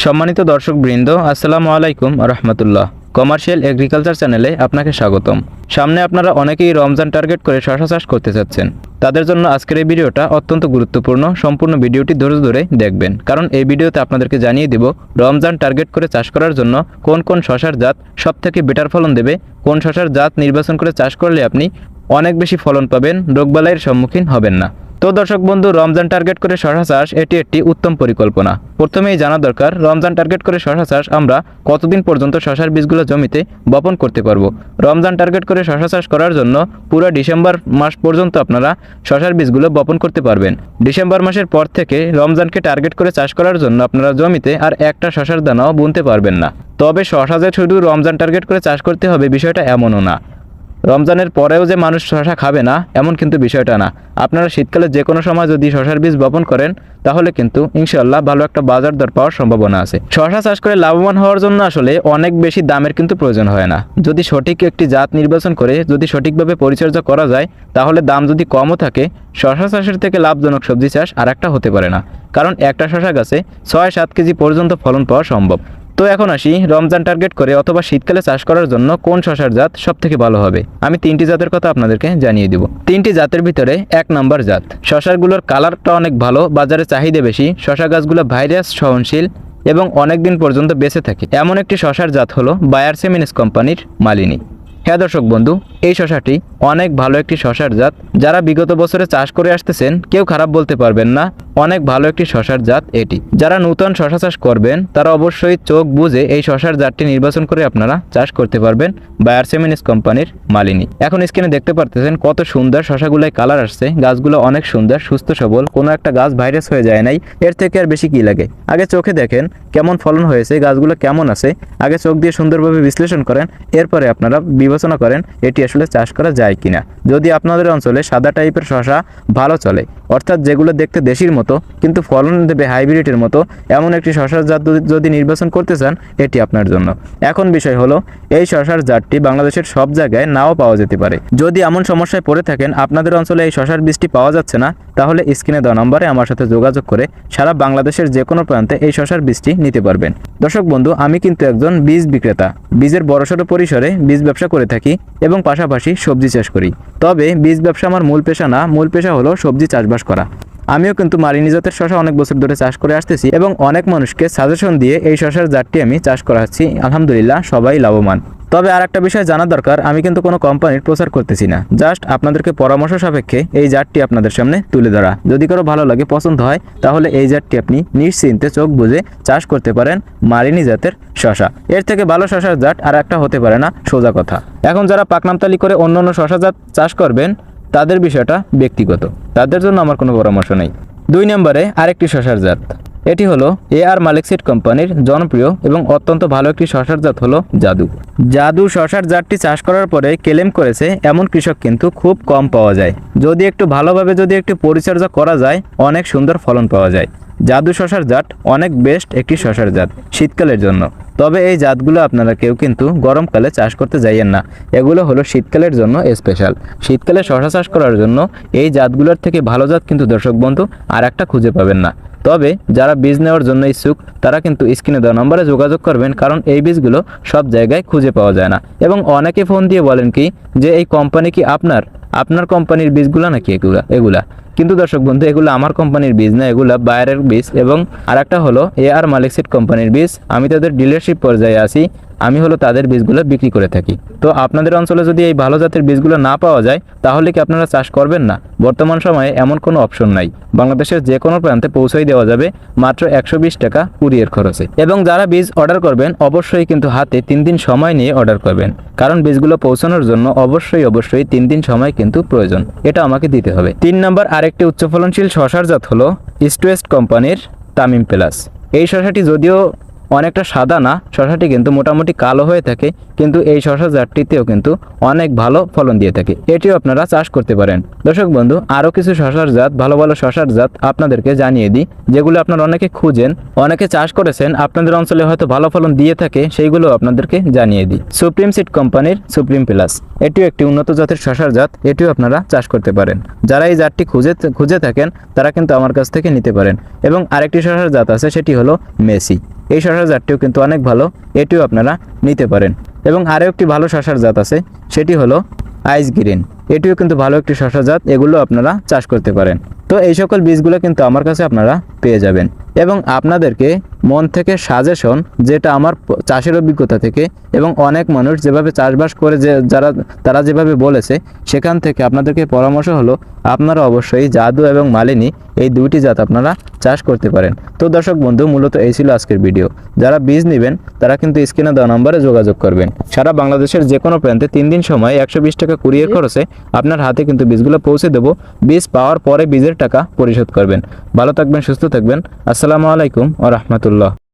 সম্মানিত দর্শকবৃন্দ, আসসালামু আলাইকুম রহমতুল্লাহ। কমার্শিয়াল এগ্রিকালচার চ্যানেলে আপনাকে স্বাগতম। সামনে আপনারা অনেকেই রমজান টার্গেট করে শশা চাষ করতে চাচ্ছেন। তাদের জন্য আজকের এই ভিডিওটা অত্যন্ত গুরুত্বপূর্ণ। সম্পূর্ণ ভিডিওটি ধৈর্য ধরে দেখবেন, কারণ এই ভিডিওতে আপনাদেরকে জানিয়ে দেব রমজান টার্গেট করে চাষ করার জন্য কোন কোন শশার জাত সবথেকে বেটার ফলন দেবে, কোন শশার জাত নির্বাচন করে চাষ করলে আপনি অনেক বেশি ফলন পাবেন, রোগবালাইয়ের সম্মুখীন হবেন না। তো দর্শক বন্ধু, রমজান টার্গেট করে শশা চাষ এটি একটি উত্তম পরিকল্পনা। প্রথমেই জানা দরকার রমজান টার্গেট করে শশা চাষ আমরা কতদিন পর্যন্ত শশার বীজগুলো জমিতে বপন করতে পারবো। রমজান টার্গেট করে শশা চাষ করার জন্য পুরো ডিসেম্বর মাস পর্যন্ত আপনারা শশার বীজগুলো বপন করতে পারবেন। ডিসেম্বর মাসের পর থেকে রমজানকে টার্গেট করে চাষ করার জন্য আপনারা জমিতে আর একটা শশার দানাও বুনতে পারবেন না। তবে শশা যে শুধু রমজান টার্গেট করে চাষ করতে হবে বিষয়টা এমনও না। রমজানের পরেও যে মানুষ শশা খাবে না এমন কিন্তু বিষয়টা না। আপনারা শীতকালে যে কোনো সময় যদি শশার বীজ বপন করেন তাহলে কিন্তু ইনশাআল্লাহ ভালো একটা বাজার দর পাওয়ার সম্ভাবনা আছে। শশা চাষ করে লাভবান হওয়ার জন্য আসলে অনেক বেশি দামের কিন্তু প্রয়োজন হয় না। যদি সঠিক একটি জাত নির্বাচন করে যদি সঠিকভাবে পরিচর্যা করা যায় তাহলে দাম যদি কমও থাকে, শশা চাষের থেকে লাভজনক সবজি চাষ আর একটা হতে পারে না। কারণ একটা শশা গাছে 6-7 কেজি পর্যন্ত ফলন পাওয়া সম্ভব। তো এখন আসি রমজান টার্গেট করে অথবা শীতকালে চাষ করার জন্য কোন শশার জাত সব থেকে ভালো হবে। আমি 3টি জাতের কথা আপনাদেরকে জানিয়ে দিব। 3টি জাতের ভিতরে 1 নম্বর জাত। শশাগুলোর কালারটা অনেক ভালো, বাজারে চাহিদা বেশি, শশা গাছগুলো ভাইরাস সহনশীল এবং অনেক দিন পর্যন্ত বেঁচে থাকে এমন একটি শশার জাত হলো বায়ার সেমিনিস কোম্পানির মালিনী। হ্যাঁ দর্শক বন্ধু, এই শশাটি অনেক ভালো একটি শশার জাত। যারা বিগত বছরে চাষ করে আসতেছেন কেউ খারাপ বলতে পারবেন না, অনেক ভালো একটি শশার জাত এটি। যারা নূতন শশা চাষ করবেন তারা অবশ্যই চোখ বুঝে এই শশার জাতটি নির্বাচন করে আপনারা চাষ করতে পারবেন বায়ার সেমিনিস কোম্পানির মালিনী। এখন স্ক্রিনে দেখতে পারতেছেন কত সুন্দর শশাগুলোয় কালার আসছে, গাছগুলো অনেক সুন্দর, সুস্থ সবল, কোনো একটা গাছ ভাইরাস হয়ে যায় নাই। এর থেকে আর বেশি কি লাগে? আগে চোখে দেখেন কেমন ফলন হয়েছে, গাছগুলো কেমন আছে, আগে চোখ দিয়ে সুন্দরভাবে বিশ্লেষণ করেন, এরপরে আপনারা বিবেচনা করেন এটি আসলে চাষ করা যায় কিনা। যদি আপনাদের অঞ্চলে সাদা টাইপের শশা ভালো চলে, অর্থাৎ যেগুলো দেখতে দেশির মতো কিন্তু ফলন দেবে হাইব্রিডের মতো, এমন একটি শশার জাত যদি নির্বাচন করতে চান এটি আপনার জন্য। এখন বিষয় হলো এই শশার জাতটি বাংলাদেশের সব জায়গায় নাও পাওয়া যেতে পারে। যদি এমন সমস্যায় পড়ে থাকেন আপনাদের অঞ্চলে এই শশার বীজটি পাওয়া যাচ্ছে না, তাহলে স্ক্রিনে দেওয়া নম্বরে আমার সাথে যোগাযোগ করে সারা বাংলাদেশের যে কোনো প্রান্তে এই শশার বীজটি নিতে পারবেন। দর্শক বন্ধু, আমি কিন্তু একজন বীজ বিক্রেতা, বীজের বড়সড় পরিসরে বীজ ব্যবসা করে থাকি এবং পাশাপাশি সবজি চাষ করি। তবে বীজ ব্যবসা আমার মূল পেশা না, মূল পেশা হলো সবজি চাষবাস করা। আমিও কিন্তু মালিনী জাতের শশা অনেক বছর ধরে চাষ করে আসতেছি এবং অনেক মানুষকে সাজেশন দিয়ে এই শশার জাতটি আমি চাষ করাচ্ছি। আলহামদুলিল্লাহ সবাই লাভবান। তবে আর একটা বিষয় জানা দরকার, আমি কিন্তু কোনো কোম্পানির প্রচার করতেছি না, জাস্ট আপনাদেরকে পরামর্শ সাপেক্ষে এই জাতটি আপনাদের সামনে তুলে ধরা। যদি কারো ভালো লাগে, পছন্দ হয়, তাহলে এই জাতটি আপনি নিশ্চিন্তে চোখ বুঝে চাষ করতে পারেন মালিনী জাতের শশা। এর থেকে ভালো শশার জাত আর একটা হতে পারে না, সোজা কথা। এখন যারা পাকনামতালি করে অন্য অন্য শশা জাত চাষ করবেন তাদের বিষয়টা ব্যক্তিগত, তাদের জন্য আমার কোনো পরামর্শ নেই। 2 নম্বরে আরেকটি শশার জাত, এটি হলো AR মালিক সিড কোম্পানির জনপ্রিয় এবং অত্যন্ত ভালো একটি শশার জাত হলো জাদু। জাদু শশার জাতটি চাষ করার পরে ক্লেম করেছে এমন কৃষক কিন্তু খুব কম পাওয়া যায়। যদি একটু ভালোভাবে যদি একটু পরিচর্যা করা যায় অনেক সুন্দর ফলন পাওয়া যায়। জাদু শশার জাত অনেক বেস্ট একটি শশার জাত শীতকালের জন্য। তবে এই জাতগুলো আপনারা কেউ কিন্তু গরমকালে চাষ করতে যাইয়েন না, এগুলো হলো শীতকালের জন্য স্পেশাল। শীতকালে শশা চাষ করার জন্য এই জাতগুলোর থেকে ভালো জাত কিন্তু দর্শক বন্ধু আর একটা খুঁজে পাবেন না। তবে যারা বীজ নেওয়ার জন্য ইচ্ছুক তারা কিন্তু স্ক্রিনে দেওয়া নম্বরে যোগাযোগ করবেন, কারণ এই বীজগুলো সব জায়গায় খুঁজে পাওয়া যায় না। এবং অনেকে ফোন দিয়ে বলেন কি যে এই কোম্পানি কি আপনার কোম্পানির বীজগুলো নাকি এগুলা কিন্তু দর্শক বন্ধু এগুলো আমার কোম্পানির বীজ না, এগুলা বায়ারের বীজ। এবং আরেকটা হলো AR মালিক সিড কোম্পানির বীজ। আমি তাদের ডিলারশিপ পর্যায়ে আছি, আমি হলো তাদের বীজগুলো বিক্রি করে থাকি। তো আপনাদের অঞ্চলে যদি এই ভালো জাতের বীজগুলো না পাওয়া যায় তাহলে কি আপনারা চাষ করবেন না? বর্তমান সময়ে এমন কোনো অপশন নাই, বাংলাদেশের যে কোনো প্রান্তে পৌঁছাই দেওয়া যাবে মাত্র 120 টাকা কুরিয়ার খরচে। এবং যারা বীজ অর্ডার করবেন অবশ্যই কিন্তু হাতে 3 দিন সময় নিয়ে অর্ডার করবেন, কারণ বীজগুলো পৌঁছানোর জন্য অবশ্যই 3 দিন সময় কিন্তু প্রয়োজন, এটা আমাকে দিতে হবে। 3 নম্বর আরেকটি উচ্চ ফলনশীল শশার জাত হলো ইস্ট ওয়েস্ট কোম্পানির তামিম প্লাস। এই শশাটি যদিও অনেকটা সাদা না, শশাটি কিন্তু মোটামুটি কালো হয়ে থাকে, কিন্তু এই শশা জাতটিতেও কিন্তু অনেক ভালো ফলন দিয়ে থাকে, এটিও আপনারা চাষ করতে পারেন। দর্শক বন্ধু, আরও কিছু শশার জাত, ভালো ভালো শশার জাত আপনাদেরকে জানিয়ে দিই, যেগুলো আপনারা অনেকে খুঁজেন, অনেকে চাষ করেছেন, আপনাদের অঞ্চলে হয়তো ভালো ফলন দিয়ে থাকে, সেইগুলো আপনাদেরকে জানিয়ে দিই। সুপ্রিম সিড কোম্পানির সুপ্রিম প্লাস, এটিও একটি উন্নত জাতের শশার জাত, এটিও আপনারা চাষ করতে পারেন। যারা এই জাতটি খুঁজে থাকেন তারা কিন্তু আমার কাছ থেকে নিতে পারেন। এবং আরেকটি শশার জাত আছে, সেটি হলো মেসি। এই শশার জাতটিও কিন্তু অনেক ভালো, এটিও আপনারা নিতে পারেন। এবং আরও একটি ভালো শশার জাত আছে, সেটি হলো আইস গ্রিন। এটিও কিন্তু ভালো একটি শশা জাত, এগুলো আপনারা চাষ করতে পারেন। তো এই সকল বীজগুলো কিন্তু আমার কাছে আপনারা পেয়ে যাবেন। এবং আপনাদেরকে মন থেকে সাজেশন, যেটা আমার চাষের অভিজ্ঞতা থেকে এবং অনেক মানুষ যেভাবে চাষবাস করে তারা যেভাবে বলেছে, সেখান থেকে আপনাদেরকে পরামর্শ হলো আপনারা অবশ্যই জাদু এবং মালিনী এই দুইটি জাত আপনারা চাষ করতে পারেন। তো দর্শক বন্ধু, মূলত এই ছিল আজকের ভিডিও। যারা বীজ নেবেন তারা কিন্তু স্ক্রিনে দেওয়া নম্বরে যোগাযোগ করবেন। সারা বাংলাদেশের যে কোনো প্রান্তে 3 দিন সময় 120 টাকা কুরিয়ার খরচে আপনার হাতে কিন্তু বীজগুলো পৌঁছে দেবো। বীজ পাওয়ার পরে বীজের টাকা পরিশোধ করবেন। ভালো থাকবেন, সুস্থ থাকবেন। আসসালামু আলাইকুম ওয়া রাহমাতুল্লাহ।